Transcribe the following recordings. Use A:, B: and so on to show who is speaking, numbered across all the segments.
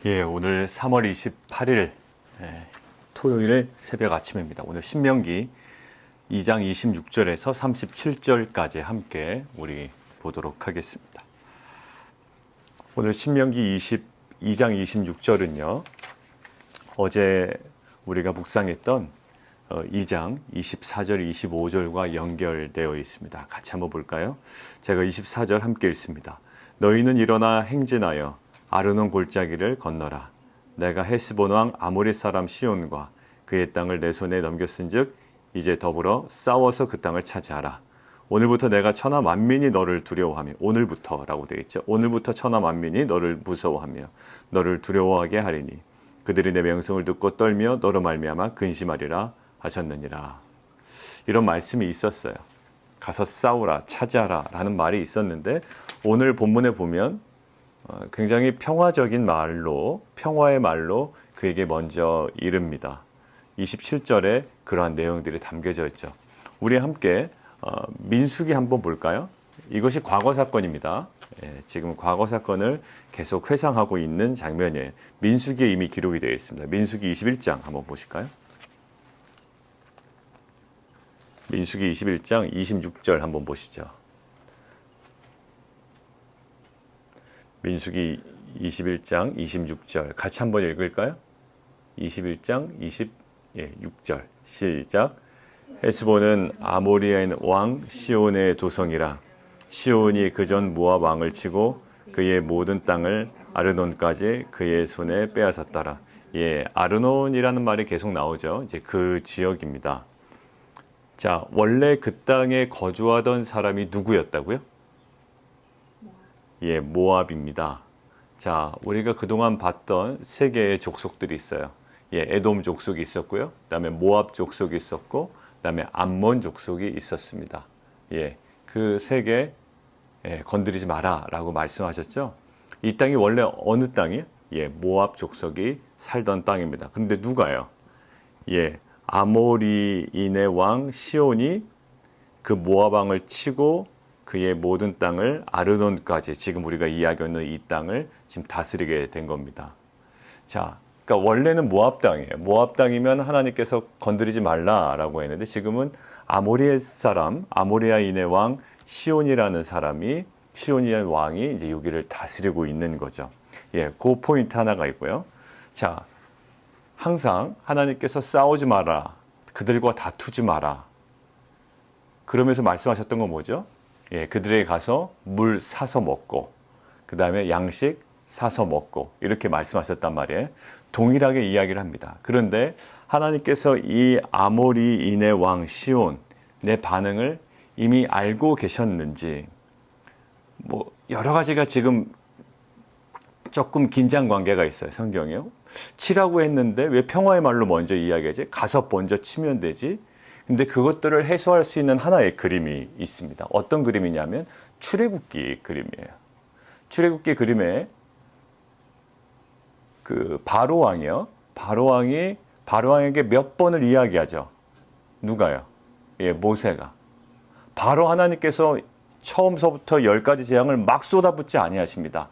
A: 예, 오늘 3월 28일 토요일 새벽 아침입니다. 오늘 신명기 2장 26절에서 37절까지 함께 우리 보도록 하겠습니다. 오늘 신명기 2장 26절은요. 어제 우리가 묵상했던 2장 24절, 25절과 연결되어 있습니다. 같이 한번 볼까요? 제가 24절 함께 읽습니다. 너희는 일어나 행진하여 아르논 골짜기를 건너라. 내가 헤스본 왕 아모리 사람 시온과 그의 땅을 내 손에 넘겼은즉 이제 더불어 싸워서 그 땅을 차지하라. 오늘부터 내가 천하 만민이 너를 두려워하며, 오늘부터라고 되어 있죠. 오늘부터 천하 만민이 너를 무서워하며 너를 두려워하게 하리니 그들이 내 명성을 듣고 떨며 너로 말미암아 근심하리라 하셨느니라. 이런 말씀이 있었어요. 가서 싸우라, 차지하라 라는 말이 있었는데, 오늘 본문에 보면 굉장히 평화적인 말로, 평화의 말로 그에게 먼저 이릅니다. 27절에 그러한 내용들이 담겨져 있죠. 우리 함께 민수기 한번 볼까요? 이것이 과거 사건입니다. 지금 과거 사건을 계속 회상하고 있는 장면이에요. 민수기에 이미 기록이 되어 있습니다. 민수기 21장 한번 보실까요? 민수기 21장 26절 한번 보시죠. 민수기 21장 26절 같이 한번 읽을까요? 21장 26절 시작. 헤스본은 아모리아인 왕 시온의 도성이라. 시온이 그전 모압 왕을 치고 그의 모든 땅을 아르논까지 그의 손에 빼앗았더라. 예, 아르논이라는 말이 계속 나오죠. 이제 그 지역입니다. 자, 원래 그 땅에 거주하던 사람이 누구였다고요? 예, 모압입니다. 자, 우리가 그동안 봤던 세 개의 족속들이 있어요. 예, 에돔 족속이 있었고요. 그다음에 모압 족속이 있었고, 그다음에 암몬 족속이 있었습니다. 예, 그 세 개 건드리지 마라라고 말씀하셨죠. 이 땅이 원래 어느 땅이에요? 예, 모압 족속이 살던 땅입니다. 그런데 누가요? 예, 아모리인의 왕 시온이 그 모압 왕을 치고 그의 모든 땅을 아르논까지, 지금 우리가 이야기하는 이 땅을 지금 다스리게 된 겁니다. 자, 그러니까 원래는 모압 땅이에요. 모압 땅이면 하나님께서 건드리지 말라라고 했는데, 지금은 아모리의 사람, 아모리아인의 왕 시온이라는 사람이, 시온이라는 왕이 이제 여기를 다스리고 있는 거죠. 예, 그 포인트 하나가 있고요. 자, 항상 하나님께서 싸우지 마라, 그들과 다투지 마라. 그러면서 말씀하셨던 건 뭐죠? 예, 그들에게 가서 물 사서 먹고, 그 다음에 양식 사서 먹고, 이렇게 말씀하셨단 말이에요. 동일하게 이야기를 합니다. 그런데 하나님께서 이 아모리인의 왕 시온의 반응을 이미 알고 계셨는지, 뭐 여러 가지가 지금 조금 긴장 관계가 있어요. 성경이요. 치라고 했는데 왜 평화의 말로 먼저 이야기하지? 가서 먼저 치면 되지? 근데 그것들을 해소할 수 있는 하나의 그림이 있습니다. 어떤 그림이냐면 출애굽기 그림이에요. 출애굽기 그림에 그 바로 왕이요. 바로 왕에게 몇 번을 이야기하죠. 누가요? 예, 모세가. 바로 하나님께서 처음서부터 10가지 재앙을 막 쏟아붓지 아니하십니다.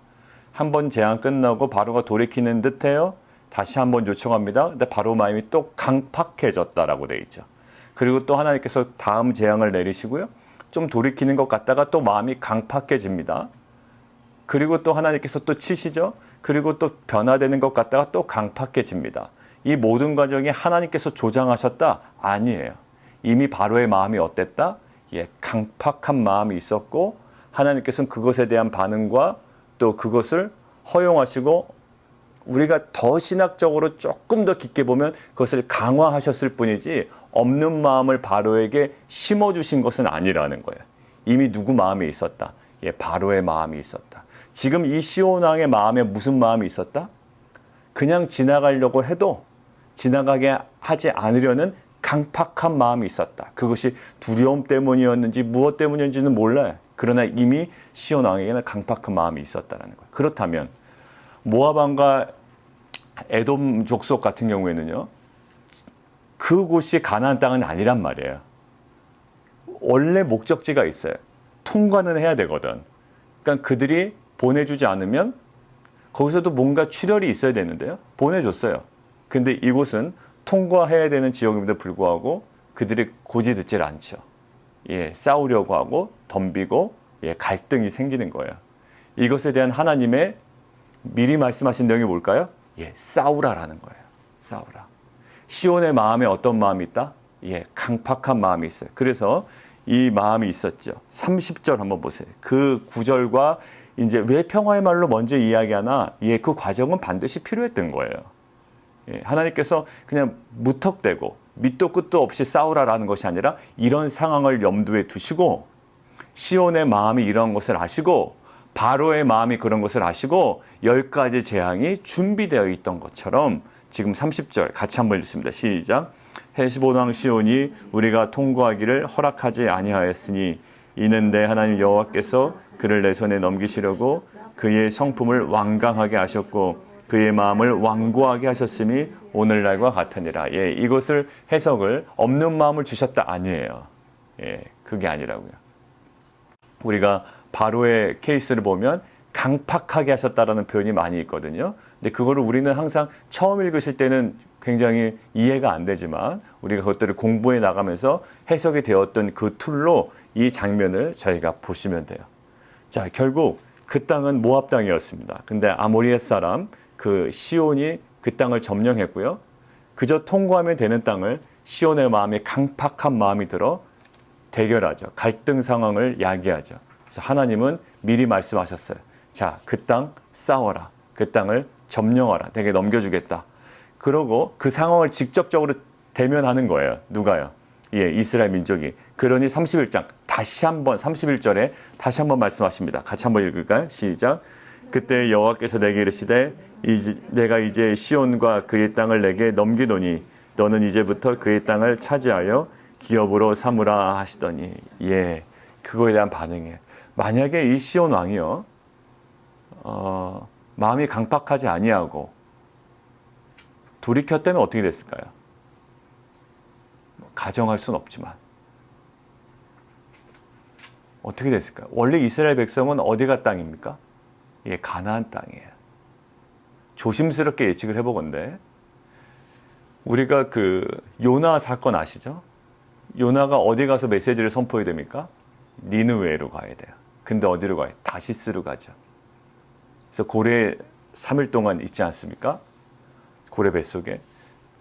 A: 한 번 재앙 끝나고 바로가 돌이키는 듯해요. 다시 한번 요청합니다. 근데 바로 마음이 또 강팍해졌다라고 돼 있죠. 그리고 또 하나님께서 다음 재앙을 내리시고요. 좀 돌이키는 것 같다가 또 마음이 강팍해집니다. 그리고 또 하나님께서 또 치시죠. 그리고 또 변화되는 것 같다가 또 강팍해집니다. 이 모든 과정이 하나님께서 조장하셨다? 아니에요. 이미 바로의 마음이 어땠다? 예, 강팍한 마음이 있었고, 하나님께서는 그것에 대한 반응과 또 그것을 허용하시고, 우리가 더 신학적으로 조금 더 깊게 보면 그것을 강화하셨을 뿐이지 없는 마음을 바로에게 심어주신 것은 아니라는 거예요. 이미 누구 마음에 있었다? 예, 바로의 마음이 있었다. 지금 이 시온 왕의 마음에 무슨 마음이 있었다? 그냥 지나가려고 해도 지나가게 하지 않으려는 강팍한 마음이 있었다. 그것이 두려움 때문이었는지 무엇 때문이었는지는 몰라요. 그러나 이미 시온 왕에게는 강팍한 마음이 있었다는 거예요. 그렇다면 모압 왕과 에돔 족속 같은 경우에는요, 그곳이 가나안 땅은 아니란 말이에요. 원래 목적지가 있어요. 통과는 해야 되거든. 그러니까 그들이 보내주지 않으면 거기서도 뭔가 출혈이 있어야 되는데요. 보내줬어요. 근데 이곳은 통과해야 되는 지역임에도 불구하고 그들이 고지 듣질 않죠. 예, 싸우려고 하고 덤비고 예, 갈등이 생기는 거예요. 이것에 대한 하나님의 미리 말씀하신 내용이 뭘까요? 예, 싸우라라는 거예요. 싸우라. 시온의 마음에 어떤 마음이 있다? 예, 강팍한 마음이 있어요. 그래서 이 마음이 있었죠. 30절 한번 보세요. 그 구절과 이제 왜 평화의 말로 먼저 이야기하나? 예, 그 과정은 반드시 필요했던 거예요. 예, 하나님께서 그냥 무턱대고 밑도 끝도 없이 싸우라라는 것이 아니라 이런 상황을 염두에 두시고 시온의 마음이 이런 것을 아시고 바로의 마음이 그런 것을 아시고 10가지 재앙이 준비되어 있던 것처럼 지금 30절 같이 한번 읽습니다. 시작. 헤시본 왕 시온이 우리가 통과하기를 허락하지 아니하였으니 이는 내 하나님 여호와께서 그를 내 손에 넘기시려고 그의 성품을 완강하게 하셨고 그의 마음을 완고하게 하셨음이 오늘날과 같으니라. 예, 이것을 해석을 없는 마음을 주셨다 아니에요. 예, 그게 아니라고요. 우리가 바로의 케이스를 보면 강팍하게 하셨다라는 표현이 많이 있거든요. 근데 그거를 우리는 항상 처음 읽으실 때는 굉장히 이해가 안 되지만 우리가 그것들을 공부해 나가면서 해석이 되었던 그 툴로 이 장면을 저희가 보시면 돼요. 자, 결국 그 땅은 모압 땅이었습니다. 근데 아모리의 사람 그 시온이 그 땅을 점령했고요. 그저 통과하면 되는 땅을 시온의 마음이 강팍한 마음이 들어 대결하죠. 갈등 상황을 야기하죠. 그래서 하나님은 미리 말씀하셨어요. 자, 그 땅 싸워라. 그 땅을 점령하라. 내게 넘겨주겠다. 그러고 그 상황을 직접적으로 대면하는 거예요. 누가요? 예, 이스라엘 민족이. 그러니 31장 다시 한번 31절에 다시 한번 말씀하십니다. 같이 한번 읽을까요? 시작. 그때 여호와께서 내게 이르시되 내가 이제 시온과 그의 땅을 내게 넘기노니 너는 이제부터 그의 땅을 차지하여 기업으로 삼으라 하시더니 예, 그거에 대한 반응이에요. 만약에 이 시온 왕이요 마음이 강팍하지 아니하고 돌이켰다면 어떻게 됐을까요? 가정할 수는 없지만 어떻게 됐을까요? 원래 이스라엘 백성은 어디가 땅입니까? 예, 가나안 땅이에요. 조심스럽게 예측을 해보건대 우리가 그 요나 사건 아시죠? 요나가 어디 가서 메시지를 선포해야 됩니까? 니느웨로 가야 돼요. 근데 어디로 가요? 다시스로 가죠. 그래서 고래 3일 동안 있지 않습니까? 고래 뱃속에.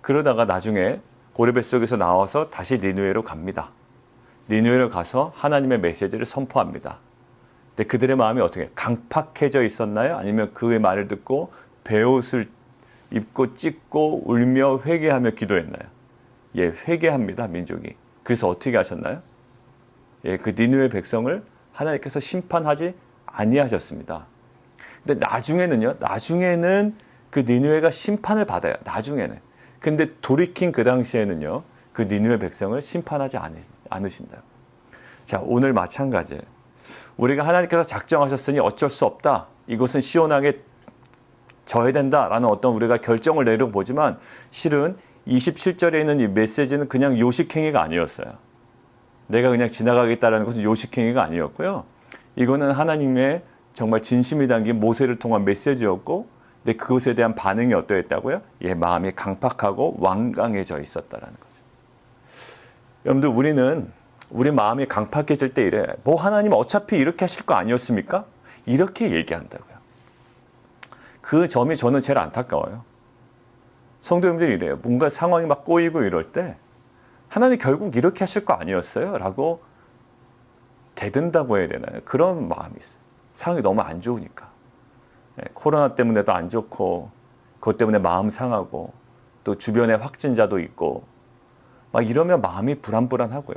A: 그러다가 나중에 고래 뱃속에서 나와서 다시 니느웨로 갑니다. 니느웨로 가서 하나님의 메시지를 선포합니다. 근데 그들의 마음이 어떻게 강팍해져 있었나요? 아니면 그의 말을 듣고 베옷을 입고 찢고 울며 회개하며 기도했나요? 예, 회개합니다, 민족이. 그래서 어떻게 하셨나요? 예, 그 니느웨 백성을 하나님께서 심판하지 아니하셨습니다. 근데 나중에는 그 니느웨가 심판을 받아요. 나중에는. 근데 돌이킨 그 당시에는요, 그 니느웨 백성을 심판하지 않으신다. 자, 오늘 마찬가지예요. 우리가 하나님께서 작정하셨으니 어쩔 수 없다. 이것은 시온왕에 져야 된다라는 어떤 우리가 결정을 내려보지만 실은 27절에 있는 이 메시지는 그냥 요식행위가 아니었어요. 내가 그냥 지나가겠다라는 것은 요식행위가 아니었고요. 이거는 하나님의 정말 진심이 담긴 모세를 통한 메시지였고, 근데 그것에 대한 반응이 어떠했다고요? 예, 마음이 강팍하고 완강해져 있었다라는 거죠. 여러분들, 우리 마음이 강팍해질 때 이래. 뭐 하나님 어차피 이렇게 하실 거 아니었습니까? 이렇게 얘기한다고요. 그 점이 저는 제일 안타까워요. 성도님들이 이래요. 뭔가 상황이 막 꼬이고 이럴 때 하나님 결국 이렇게 하실 거 아니었어요? 라고 대든다고 해야 되나요? 그런 마음이 있어요. 상황이 너무 안 좋으니까. 코로나 때문에도 안 좋고 그것 때문에 마음 상하고 또 주변에 확진자도 있고 막 이러면 마음이 불안불안하고요.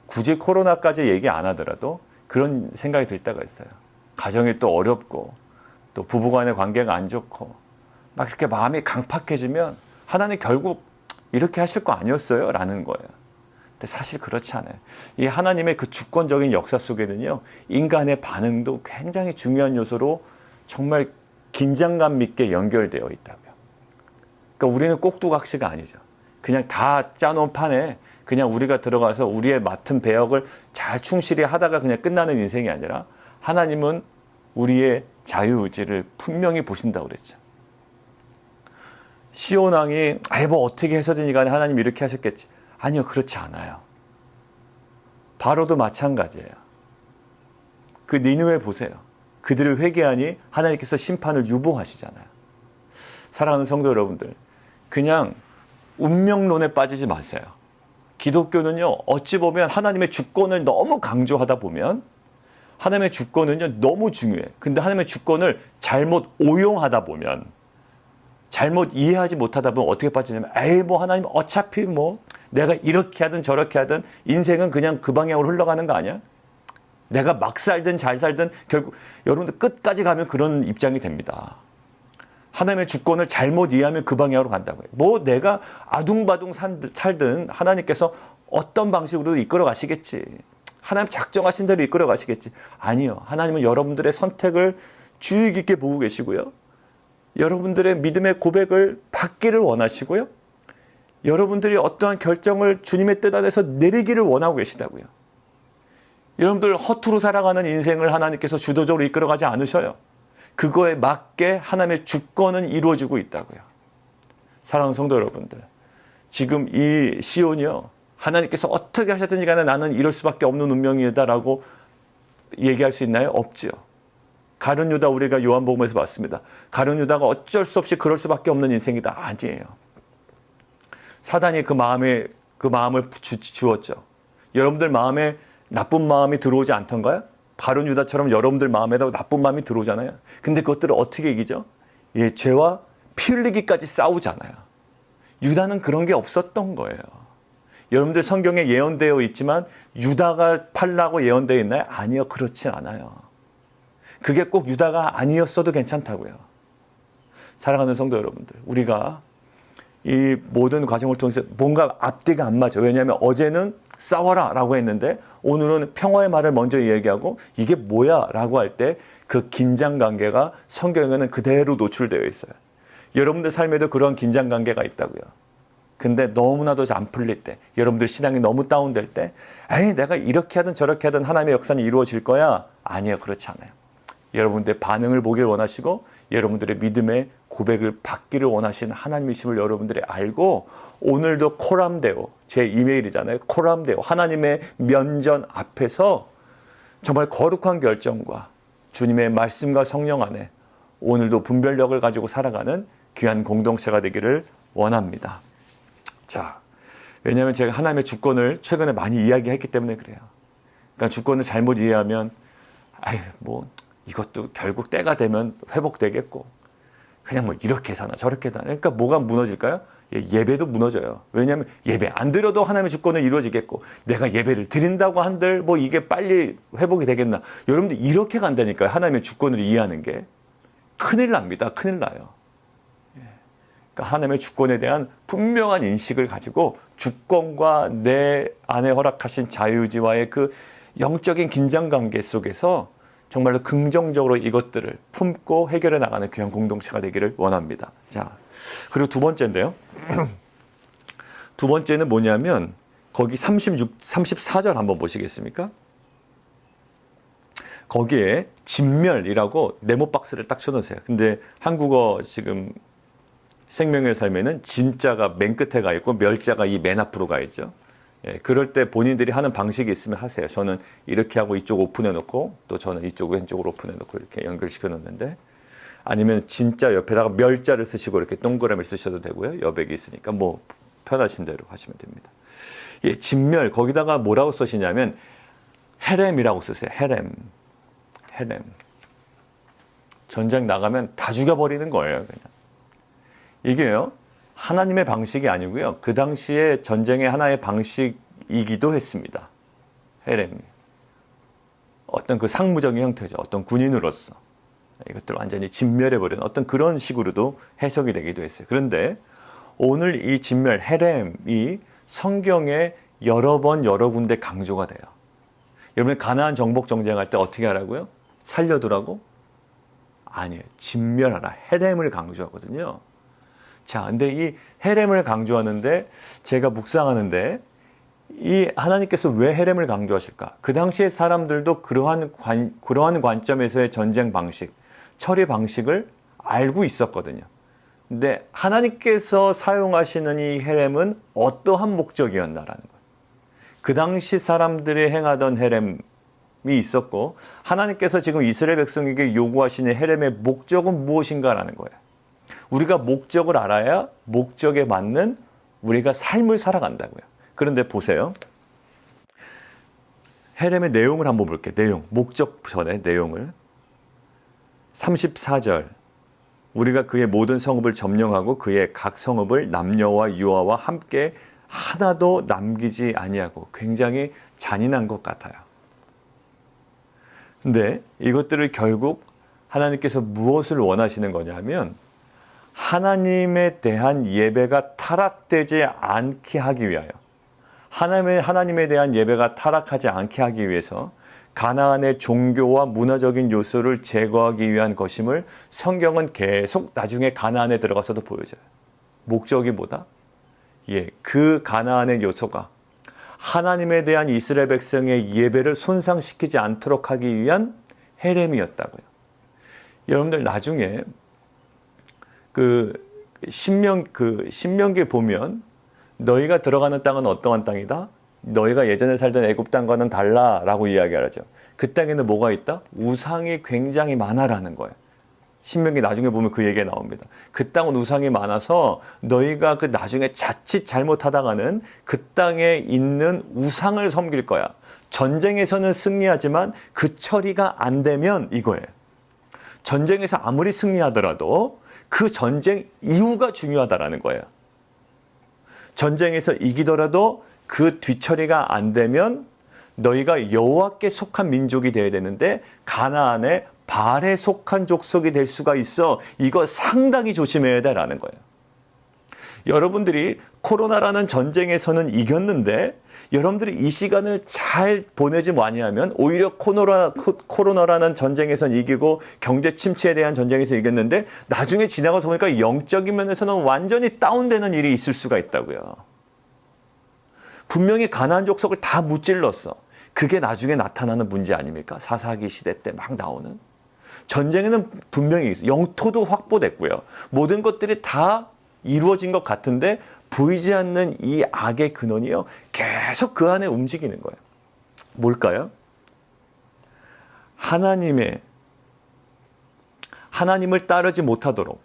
A: 굳이 코로나까지 얘기 안 하더라도 그런 생각이 들 때가 있어요. 가정이 또 어렵고 또 부부간의 관계가 안 좋고 막 이렇게 마음이 강팍해지면 하나님 결국 이렇게 하실 거 아니었어요? 라는 거예요. 근데 사실 그렇지 않아요. 이 하나님의 그 주권적인 역사 속에는요, 인간의 반응도 굉장히 중요한 요소로 정말 긴장감 있게 연결되어 있다고요. 그러니까 우리는 꼭두각시가 아니죠. 그냥 다 짜놓은 판에 그냥 우리가 들어가서 우리의 맡은 배역을 잘 충실히 하다가 그냥 끝나는 인생이 아니라 하나님은 우리의 자유의지를 분명히 보신다고 그랬죠. 시온 왕이 뭐 어떻게 해서든지 간에 하나님이 이렇게 하셨겠지. 아니요, 그렇지 않아요. 바로도 마찬가지예요. 그 니느웨 보세요. 그들을 회개하니 하나님께서 심판을 유보하시잖아요. 사랑하는 성도 여러분들, 그냥 운명론에 빠지지 마세요. 기독교는요, 어찌 보면 하나님의 주권을 너무 강조하다 보면 하나님의 주권은요, 너무 중요해. 근데 하나님의 주권을 잘못 오용하다 보면, 잘못 이해하지 못하다 보면 어떻게 빠지냐면, 뭐 하나님 어차피 뭐 내가 이렇게 하든 저렇게 하든 인생은 그냥 그 방향으로 흘러가는 거 아니야? 내가 막 살든 잘 살든 결국 여러분들 끝까지 가면 그런 입장이 됩니다. 하나님의 주권을 잘못 이해하면 그 방향으로 간다고요. 뭐 내가 아둥바둥 살든 하나님께서 어떤 방식으로 이끌어 가시겠지. 하나님 작정하신 대로 이끌어 가시겠지. 아니요. 하나님은 여러분들의 선택을 주의 깊게 보고 계시고요. 여러분들의 믿음의 고백을 받기를 원하시고요. 여러분들이 어떠한 결정을 주님의 뜻 안에서 내리기를 원하고 계시다고요. 여러분들 허투루 살아가는 인생을 하나님께서 주도적으로 이끌어가지 않으셔요. 그거에 맞게 하나님의 주권은 이루어지고 있다고요. 사랑하는 성도 여러분들, 지금 이 시온이요, 하나님께서 어떻게 하셨든지 간에 나는 이럴 수밖에 없는 운명이다라고 얘기할 수 있나요? 없지요. 가룟 유다, 우리가 요한복음에서 봤습니다. 가룟 유다가 어쩔 수 없이 그럴 수밖에 없는 인생이다. 아니에요. 사단이 그 마음을 주었죠. 여러분들 마음에 나쁜 마음이 들어오지 않던가요? 가룟 유다처럼 여러분들 마음에도 나쁜 마음이 들어오잖아요. 근데 그것들을 어떻게 이기죠? 죄와 피 흘리기까지 싸우잖아요. 유다는 그런 게 없었던 거예요. 여러분들 성경에 예언되어 있지만 유다가 팔라고 예언되어 있나요? 아니요, 그렇진 않아요. 그게 꼭 유다가 아니었어도 괜찮다고요. 사랑하는 성도 여러분들, 우리가 이 모든 과정을 통해서 뭔가 앞뒤가 안 맞아요. 왜냐하면 어제는 싸워라 라고 했는데 오늘은 평화의 말을 먼저 얘기하고 이게 뭐야 라고 할 때 그 긴장관계가 성경에는 그대로 노출되어 있어요. 여러분들 삶에도 그런 긴장관계가 있다고요. 근데 너무나도 안 풀릴 때, 여러분들 신앙이 너무 다운될 때, 내가 이렇게 하든 저렇게 하든 하나님의 역사는 이루어질 거야. 아니요, 그렇지 않아요. 여러분들의 반응을 보길 원하시고 여러분들의 믿음의 고백을 받기를 원하시는 하나님이심을 여러분들이 알고, 오늘도 코람데오, 제 이메일이잖아요. 코람데오, 하나님의 면전 앞에서 정말 거룩한 결정과 주님의 말씀과 성령 안에 오늘도 분별력을 가지고 살아가는 귀한 공동체가 되기를 원합니다. 자, 왜냐하면 제가 하나님의 주권을 최근에 많이 이야기했기 때문에 그래요. 그러니까 주권을 잘못 이해하면 뭐 이것도 결국 때가 되면 회복되겠고 그냥 뭐 이렇게 사나 저렇게 사나. 그러니까 뭐가 무너질까요? 예배도 무너져요. 왜냐하면 예배 안 드려도 하나님의 주권은 이루어지겠고, 내가 예배를 드린다고 한들 뭐 이게 빨리 회복이 되겠나. 여러분들 이렇게 간다니까요. 하나님의 주권을 이해하는 게. 큰일 납니다. 큰일 나요. 그러니까 하나님의 주권에 대한 분명한 인식을 가지고 주권과 내 안에 허락하신 자유의지와의 그 영적인 긴장관계 속에서 정말로 긍정적으로 이것들을 품고 해결해 나가는 귀한 공동체가 되기를 원합니다. 자, 그리고 두 번째인데요. 두 번째는 뭐냐면 거기 34절 한번 보시겠습니까? 거기에 진멸이라고 네모 박스를 딱 쳐놓으세요. 근데 한국어 지금 생명의 삶에는 진자가 맨 끝에 가 있고 멸자가 이 맨 앞으로 가 있죠. 그럴 때 본인들이 하는 방식이 있으면 하세요. 저는 이렇게 하고 이쪽 오픈해 놓고 또 저는 이쪽 왼쪽으로 오픈해 놓고 이렇게 연결시켜 놓는데, 아니면 진짜 옆에다가 멸자를 쓰시고 이렇게 동그라미를 쓰셔도 되고요. 여백이 있으니까 뭐 편하신 대로 하시면 됩니다. 진멸, 거기다가 뭐라고 쓰시냐면 헤렘이라고 쓰세요. 헤렘. 전쟁 나가면 다 죽여버리는 거예요. 그냥. 이게요, 하나님의 방식이 아니고요. 그 당시에 전쟁의 하나의 방식이기도 했습니다. 헤렘이. 어떤 그 상무적인 형태죠. 어떤 군인으로서. 이것들 완전히 진멸해버리는 어떤 그런 식으로도 해석이 되기도 했어요. 그런데 오늘 이 진멸, 헤렘이 성경에 여러 번 여러 군데 강조가 돼요. 여러분 가나안 정복 정쟁할 때 어떻게 하라고요? 살려두라고? 아니에요. 진멸하라. 헤렘을 강조하거든요. 자, 근데 이 헤렘을 강조하는데 제가 묵상하는데 이 하나님께서 왜 헤렘을 강조하실까? 그 당시의 사람들도 그러한 관점에서의 전쟁 방식, 처리 방식을 알고 있었거든요. 근데 하나님께서 사용하시는 이 헤렘은 어떠한 목적이었나라는 거예요. 그 당시 사람들이 행하던 헤렘이 있었고, 하나님께서 지금 이스라엘 백성에게 요구하시는 헤렘의 목적은 무엇인가라는 거예요. 우리가 목적을 알아야 목적에 맞는 우리가 삶을 살아간다고요. 그런데 보세요. 헤렘의 내용을 한번 볼게요. 내용, 목적 전의 내용을. 34절. 우리가 그의 모든 성읍을 점령하고 그의 각 성읍을 남녀와 유아와 함께 하나도 남기지 아니하고, 굉장히 잔인한 것 같아요. 근데 이것들을 결국 하나님께서 무엇을 원하시는 거냐면, 하나님에 대한 예배가 타락되지 않게 하기 위하여, 하나님에 대한 예배가 타락하지 않게 하기 위해서 가나안의 종교와 문화적인 요소를 제거하기 위한 것임을 성경은 계속 나중에 가나안에 들어가서도 보여줘요. 목적이 뭐다? 그 가나안의 요소가 하나님에 대한 이스라엘 백성의 예배를 손상시키지 않도록 하기 위한 헤렘이었다고요. 여러분들 나중에 신명기에 보면 너희가 들어가는 땅은 어떠한 땅이다? 너희가 예전에 살던 애굽 땅과는 달라라고 이야기하죠. 그 땅에는 뭐가 있다? 우상이 굉장히 많아라는 거예요. 신명기 나중에 보면 그 얘기가 나옵니다. 그 땅은 우상이 많아서 너희가 그 나중에 자칫 잘못하다가는 그 땅에 있는 우상을 섬길 거야. 전쟁에서는 승리하지만 그 처리가 안 되면 이거예요. 전쟁에서 아무리 승리하더라도 그 전쟁 이후가 중요하다라는 거예요. 전쟁에서 이기더라도 그 뒤처리가 안 되면 너희가 여호와께 속한 민족이 되어야 되는데 가나안에 바알에 속한 족속이 될 수가 있어. 이거 상당히 조심해야 되라는 거예요. 여러분들이 코로나라는 전쟁에서는 이겼는데 여러분들이 이 시간을 잘 보내지 아니하면 오히려 코로나라는 전쟁에서는 이기고 경제 침체에 대한 전쟁에서 이겼는데 나중에 지나가서 보니까 영적인 면에서는 완전히 다운되는 일이 있을 수가 있다고요. 분명히 가나안 족속을 다 무찔렀어. 그게 나중에 나타나는 문제 아닙니까? 사사기 시대 때 막 나오는. 전쟁에는 분명히 있어요. 영토도 확보됐고요. 모든 것들이 다 이루어진 것 같은데 보이지 않는 이 악의 근원이요. 계속 그 안에 움직이는 거예요. 뭘까요? 하나님을 따르지 못하도록.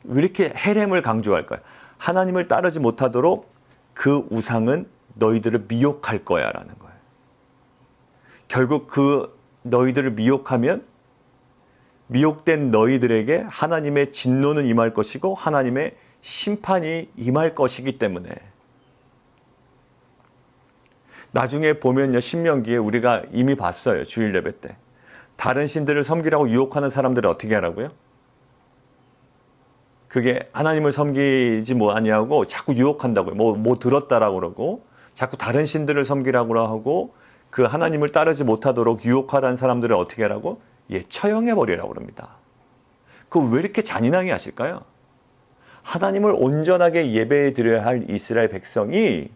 A: 왜 이렇게 헤렘을 강조할까요? 하나님을 따르지 못하도록 그 우상은 너희들을 미혹할 거야 라는 거예요. 결국 그 너희들을 미혹하면 미혹된 너희들에게 하나님의 진노는 임할 것이고 하나님의 심판이 임할 것이기 때문에 나중에 보면요. 신명기에 우리가 이미 봤어요. 주일 예배 때. 다른 신들을 섬기라고 유혹하는 사람들을 어떻게 하라고요? 그게 하나님을 섬기지 아니하고 자꾸 유혹한다고요. 뭐 들었다라고 그러고 자꾸 다른 신들을 섬기라고 하고 그 하나님을 따르지 못하도록 유혹하라는 사람들을 어떻게 하라고? 처형해버리라고 그럽니다. 그거 왜 이렇게 잔인하게 하실까요? 하나님을 온전하게 예배해 드려야 할 이스라엘 백성이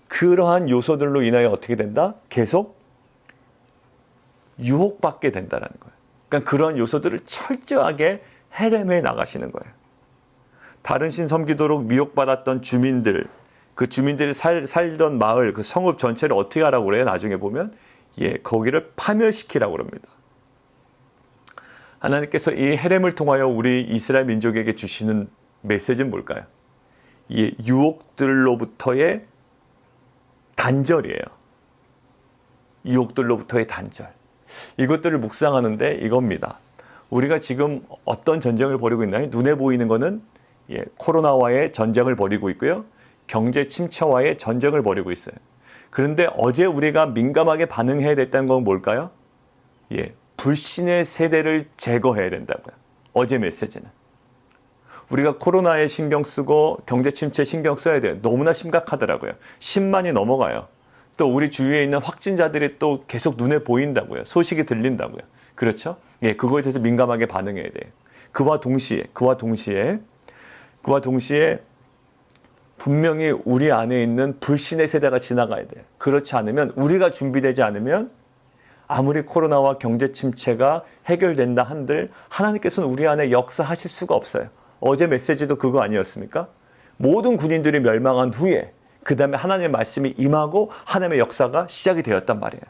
A: 그러한 요소들로 인하여 어떻게 된다? 계속 유혹받게 된다는 거예요. 그러니까 그러한 요소들을 철저하게 헤렘해 나가시는 거예요. 다른 신 섬기도록 미혹받았던 주민들, 그 주민들이 살던 마을, 그 성읍 전체를 어떻게 하라고 그래요? 나중에 보면 거기를 파멸시키라고 합니다. 하나님께서 이 헤렘을 통하여 우리 이스라엘 민족에게 주시는 메시지는 뭘까요? 유혹들로부터의 단절이에요. 유혹들로부터의 단절. 이것들을 묵상하는데 이겁니다. 우리가 지금 어떤 전쟁을 벌이고 있나요? 눈에 보이는 거는 코로나와의 전쟁을 벌이고 있고요. 경제 침체와의 전쟁을 벌이고 있어요. 그런데 어제 우리가 민감하게 반응해야 됐다는 건 뭘까요? 불신의 세대를 제거해야 된다고요. 어제 메시지는. 우리가 코로나에 신경 쓰고 경제 침체에 신경 써야 돼요. 너무나 심각하더라고요. 10만이 넘어가요. 또 우리 주위에 있는 확진자들이 또 계속 눈에 보인다고요. 소식이 들린다고요. 그렇죠? 그거에 대해서 민감하게 반응해야 돼요. 그와 동시에 분명히 우리 안에 있는 불신의 세대가 지나가야 돼요. 그렇지 않으면, 우리가 준비되지 않으면 아무리 코로나와 경제 침체가 해결된다 한들 하나님께서는 우리 안에 역사하실 수가 없어요. 어제 메시지도 그거 아니었습니까? 모든 군인들이 멸망한 후에 그 다음에 하나님의 말씀이 임하고 하나님의 역사가 시작이 되었단 말이에요.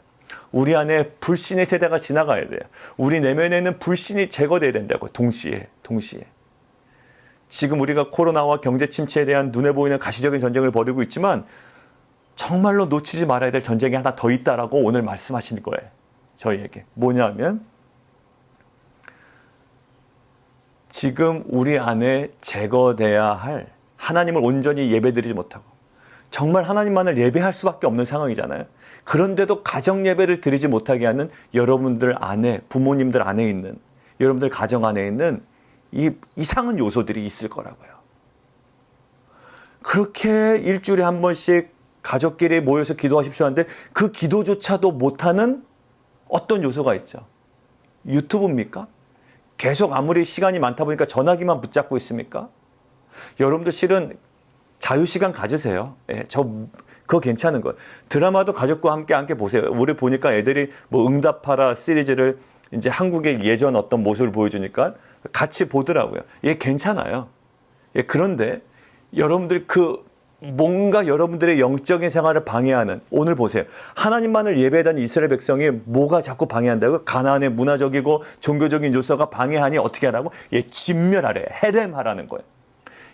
A: 우리 안에 불신의 세대가 지나가야 돼요. 우리 내면에 있는 불신이 제거돼야 된다고. 동시에. 지금 우리가 코로나와 경제 침체에 대한 눈에 보이는 가시적인 전쟁을 벌이고 있지만 정말로 놓치지 말아야 될 전쟁이 하나 더 있다라고 오늘 말씀하신 거예요. 저희에게. 뭐냐면 지금 우리 안에 제거돼야 할, 하나님을 온전히 예배드리지 못하고 정말 하나님만을 예배할 수밖에 없는 상황이잖아요. 그런데도 가정 예배를 드리지 못하게 하는 여러분들 안에, 부모님들 안에 있는, 여러분들 가정 안에 있는 이 이상한 요소들이 있을 거라고요. 그렇게 일주일에 한 번씩 가족끼리 모여서 기도하십시오 하는데 그 기도조차도 못하는 어떤 요소가 있죠. 유튜브입니까? 계속 아무리 시간이 많다 보니까 전화기만 붙잡고 있습니까? 여러분들 실은 자유시간 가지세요. 예, 그거 괜찮은 거예요. 드라마도 가족과 함께 보세요. 우리 보니까 애들이 뭐 응답하라 시리즈를 이제 한국의 예전 어떤 모습을 보여주니까 같이 보더라고요. 예, 괜찮아요. 예, 그런데 여러분들 뭔가 여러분들의 영적인 생활을 방해하는, 오늘 보세요. 하나님만을 예배하던 이스라엘 백성이 뭐가 자꾸 방해한다고요? 가나안의 문화적이고 종교적인 요소가 방해하니 어떻게 하라고? 예, 진멸하래. 헤렘하라는 거예요.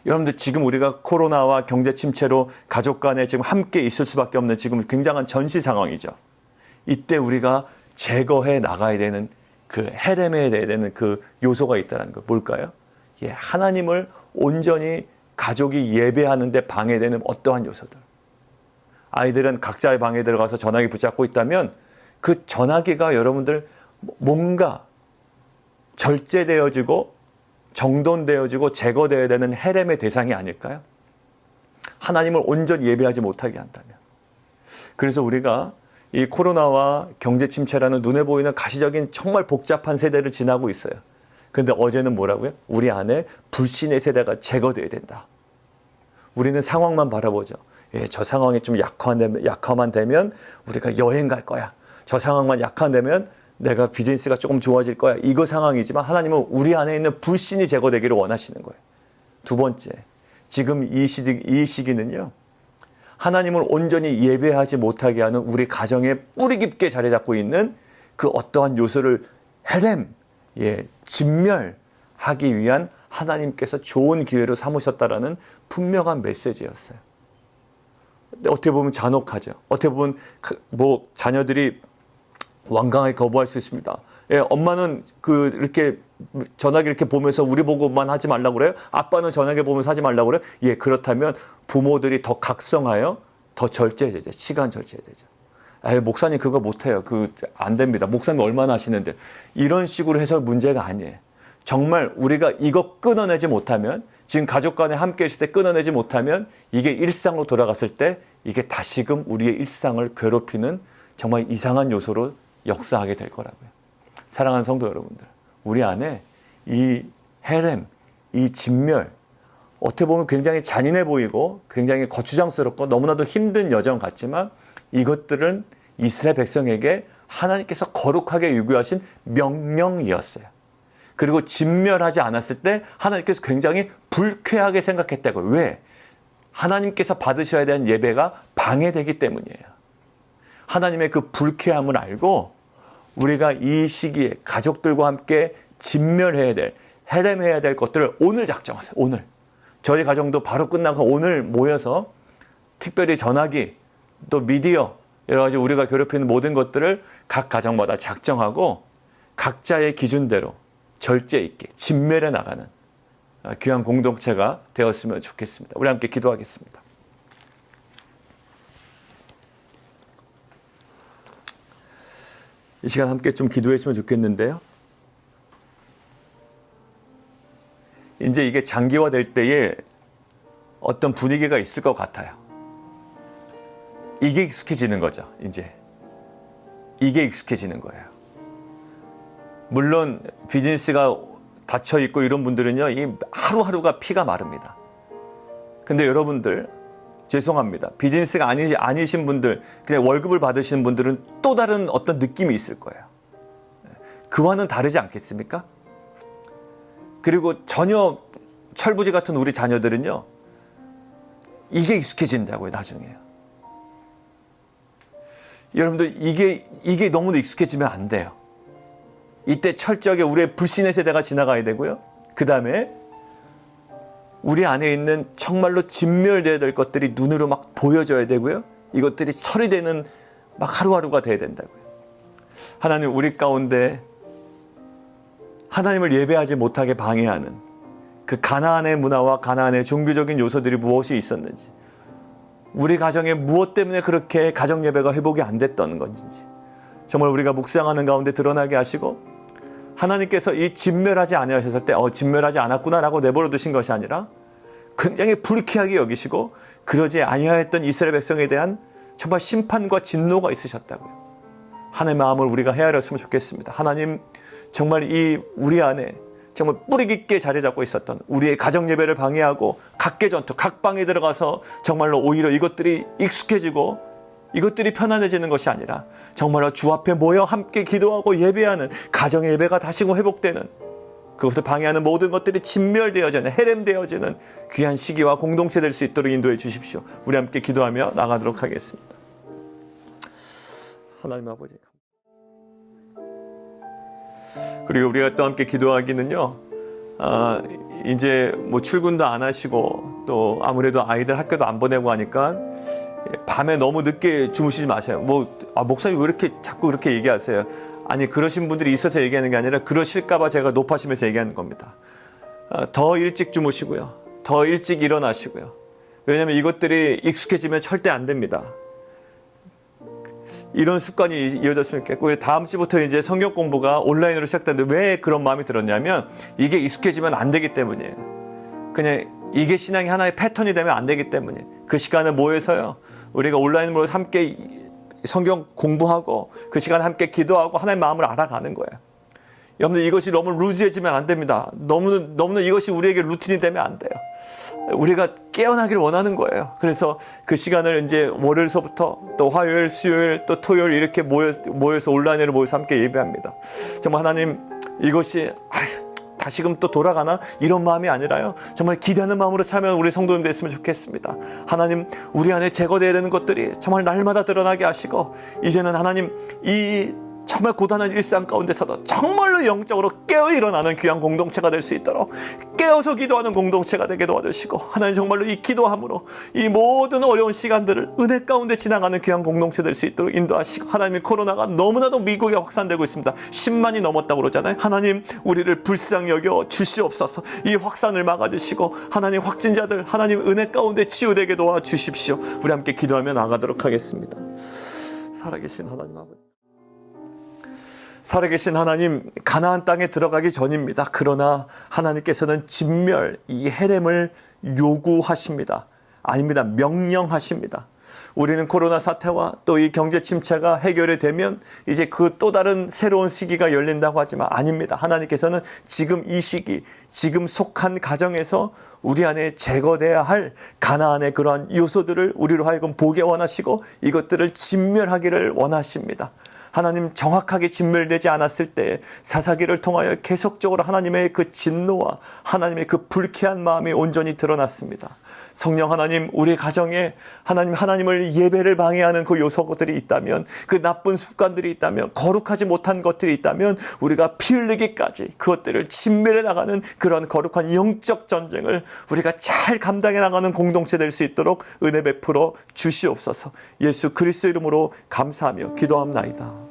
A: 여러분들 지금 우리가 코로나와 경제 침체로 가족 간에 지금 함께 있을 수밖에 없는 지금 굉장한 전시 상황이죠. 이때 우리가 제거해 나가야 되는 그 헤렘해야 되는 그 요소가 있다는 거 뭘까요? 예, 하나님을 온전히 가족이 예배하는데 방해되는 어떠한 요소들. 아이들은 각자의 방에 들어가서 전화기 붙잡고 있다면 그 전화기가 여러분들 뭔가 절제되어지고 정돈되어지고 제거되어야 되는 헤렘의 대상이 아닐까요? 하나님을 온전히 예배하지 못하게 한다면. 그래서 우리가 이 코로나와 경제 침체라는 눈에 보이는 가시적인 정말 복잡한 세대를 지나고 있어요. 그런데 어제는 뭐라고요? 우리 안에 불신의 세대가 제거되어야 된다. 우리는 상황만 바라보죠. 예, 저 상황이 좀 약화만 되면 우리가 여행 갈 거야. 저 상황만 약화되면 내가 비즈니스가 조금 좋아질 거야. 이거 상황이지만 하나님은 우리 안에 있는 불신이 제거되기를 원하시는 거예요. 두 번째, 지금 이 시기는요. 하나님을 온전히 예배하지 못하게 하는 우리 가정에 뿌리 깊게 자리 잡고 있는 그 어떠한 요소를 헤렘, 진멸하기 위한 하나님께서 좋은 기회로 삼으셨다라는 분명한 메시지였어요. 어떻게 보면 잔혹하죠. 어떻게 보면 자녀들이 완강하게 거부할 수 있습니다. 예, 엄마는 이렇게 전화기 이렇게 보면서 우리 보고만 하지 말라고 그래요? 아빠는 전화기 보면서 하지 말라고 그래요? 예, 그렇다면 부모들이 더 각성하여 더 절제되죠. 시간 절제되죠. 목사님 그거 못해요. 안 됩니다. 목사님 얼마나 하시는데. 이런 식으로 해서 문제가 아니에요. 정말 우리가 이거 끊어내지 못하면, 지금 가족 간에 함께 있을 때 끊어내지 못하면 이게 일상으로 돌아갔을 때 이게 다시금 우리의 일상을 괴롭히는 정말 이상한 요소로 역사하게 될 거라고요. 사랑하는 성도 여러분들, 우리 안에 이 헤렘, 이 진멸, 어떻게 보면 굉장히 잔인해 보이고 굉장히 거추장스럽고 너무나도 힘든 여정 같지만 이것들은 이스라엘 백성에게 하나님께서 거룩하게 유교하신 명령이었어요. 그리고 진멸하지 않았을 때 하나님께서 굉장히 불쾌하게 생각했다고요. 왜? 하나님께서 받으셔야 되는 예배가 방해되기 때문이에요. 하나님의 그 불쾌함을 알고 우리가 이 시기에 가족들과 함께 진멸해야 될, 헤렘해야 될 것들을 오늘 작정하세요. 오늘. 저희 가정도 바로 끝나고 오늘 모여서 특별히 전화기, 또 미디어, 여러 가지 우리가 괴롭히는 모든 것들을 각 가정마다 작정하고 각자의 기준대로 절제 있게 진멸해 나가는 귀한 공동체가 되었으면 좋겠습니다. 우리 함께 기도하겠습니다. 이 시간 함께 좀 기도했으면 좋겠는데요. 이제 이게 장기화될 때에 어떤 분위기가 있을 것 같아요. 이게 익숙해지는 거죠. 이제 이게 익숙해지는 거예요. 물론 비즈니스가 닫혀 있고 이런 분들은요, 이 하루하루가 피가 마릅니다. 근데 여러분들 죄송합니다. 비즈니스가 아니신 분들, 그냥 월급을 받으시는 분들은 또 다른 어떤 느낌이 있을 거예요. 그와는 다르지 않겠습니까? 그리고 전혀 철부지 같은 우리 자녀들은요, 이게 익숙해진다고요, 나중에요. 여러분들, 이게 너무나 익숙해지면 안 돼요. 이때 철저하게 우리의 불신의 세대가 지나가야 되고요. 그 다음에 우리 안에 있는 정말로 진멸되어야 될 것들이 눈으로 막 보여져야 되고요. 이것들이 처리되는 막 하루하루가 돼야 된다고요. 하나님, 우리 가운데 하나님을 예배하지 못하게 방해하는 그 가나안의 문화와 가나안의 종교적인 요소들이 무엇이 있었는지, 우리 가정에 무엇 때문에 그렇게 가정 예배가 회복이 안 됐던 건지 정말 우리가 묵상하는 가운데 드러나게 하시고, 하나님께서 이 진멸하지 아니하셨을 때 진멸하지 않았구나라고 내버려 두신 것이 아니라 굉장히 불쾌하게 여기시고 그러지 아니하였던 이스라엘 백성에 대한 정말 심판과 진노가 있으셨다고요. 하나님의 마음을 우리가 헤아렸으면 좋겠습니다. 하나님, 정말 이 우리 안에 정말 뿌리 깊게 자리 잡고 있었던 우리의 가정 예배를 방해하고 각계 전투, 각 방에 들어가서 정말로 오히려 이것들이 익숙해지고 이것들이 편안해지는 것이 아니라 정말로 주 앞에 모여 함께 기도하고 예배하는 가정의 예배가 다시 회복되는, 그것을 방해하는 모든 것들이 진멸되어지는, 해렘되어지는 귀한 시기와 공동체 될 수 있도록 인도해 주십시오. 우리 함께 기도하며 나가도록 하겠습니다. 하나님 아버지, 그리고 우리가 또 함께 기도하기는요, 이제 뭐 출근도 안 하시고 또 아무래도 아이들 학교도 안 보내고 하니까 밤에 너무 늦게 주무시지 마세요. 목사님 왜 이렇게 자꾸 그렇게 얘기하세요? 아니, 그러신 분들이 있어서 얘기하는 게 아니라 그러실까봐 제가 높아지면서 얘기하는 겁니다. 더 일찍 주무시고요. 더 일찍 일어나시고요. 왜냐하면 이것들이 익숙해지면 절대 안 됩니다. 이런 습관이 이어졌으면 좋겠고, 다음 주부터 이제 성경 공부가 온라인으로 시작되는데 왜 그런 마음이 들었냐면 이게 익숙해지면 안 되기 때문이에요. 그냥 이게 신앙이 하나의 패턴이 되면 안 되기 때문이에요. 그 시간에 모여서요, 우리가 온라인으로 함께 성경 공부하고 그 시간에 함께 기도하고 하나님의 마음을 알아가는 거예요. 여러분들, 이것이 너무 루즈해지면 안 됩니다. 너무나 이것이 우리에게 루틴이 되면 안 돼요. 우리가 깨어나기를 원하는 거예요. 그래서 그 시간을 이제 월요일서부터 또 화요일, 수요일, 또 토요일 이렇게 모여서 온라인으로 모여서 함께 예배합니다. 정말 하나님, 이것이 다시금 또 돌아가나? 이런 마음이 아니라요, 정말 기대하는 마음으로 참여한 우리 성도님 됐으면 좋겠습니다. 하나님, 우리 안에 제거되어야 되는 것들이 정말 날마다 드러나게 하시고, 이제는 하나님, 이 정말 고단한 일상 가운데서도 정말로 영적으로 깨어 일어나는 귀한 공동체가 될 수 있도록 깨어서 기도하는 공동체가 되게 도와주시고, 하나님 정말로 이 기도함으로 이 모든 어려운 시간들을 은혜 가운데 지나가는 귀한 공동체 될 수 있도록 인도하시고, 하나님, 코로나가 너무나도 미국에 확산되고 있습니다. 10만이 넘었다고 그러잖아요. 하나님, 우리를 불쌍히 여겨 주시옵소서. 이 확산을 막아주시고, 하나님, 확진자들 하나님 은혜 가운데 치유되게 도와주십시오. 우리 함께 기도하며 나가도록 하겠습니다. 살아계신 하나님 아버지, 살아계신 하나님, 가나안 땅에 들어가기 전입니다. 그러나 하나님께서는 진멸, 이 해렘을 요구하십니다. 아닙니다. 명령하십니다. 우리는 코로나 사태와 또 이 경제 침체가 해결이 되면 이제 그 또 다른 새로운 시기가 열린다고 하지만 아닙니다. 하나님께서는 지금 이 시기, 지금 속한 가정에서 우리 안에 제거돼야 할 가나안의 그러한 요소들을 우리로 하여금 보게 원하시고 이것들을 진멸하기를 원하십니다. 하나님, 정확하게 진멸되지 않았을 때 사사기를 통하여 계속적으로 하나님의 그 진노와 하나님의 그 불쾌한 마음이 온전히 드러났습니다. 성령 하나님, 우리 가정에 하나님을 예배를 방해하는 그 요소들이 있다면, 그 나쁜 습관들이 있다면, 거룩하지 못한 것들이 있다면 우리가 피 흘리기까지 그것들을 진멸해 나가는 그런 거룩한 영적 전쟁을 우리가 잘 감당해 나가는 공동체 될 수 있도록 은혜 베풀어 주시옵소서. 예수 그리스도 이름으로 감사하며 기도합나이다.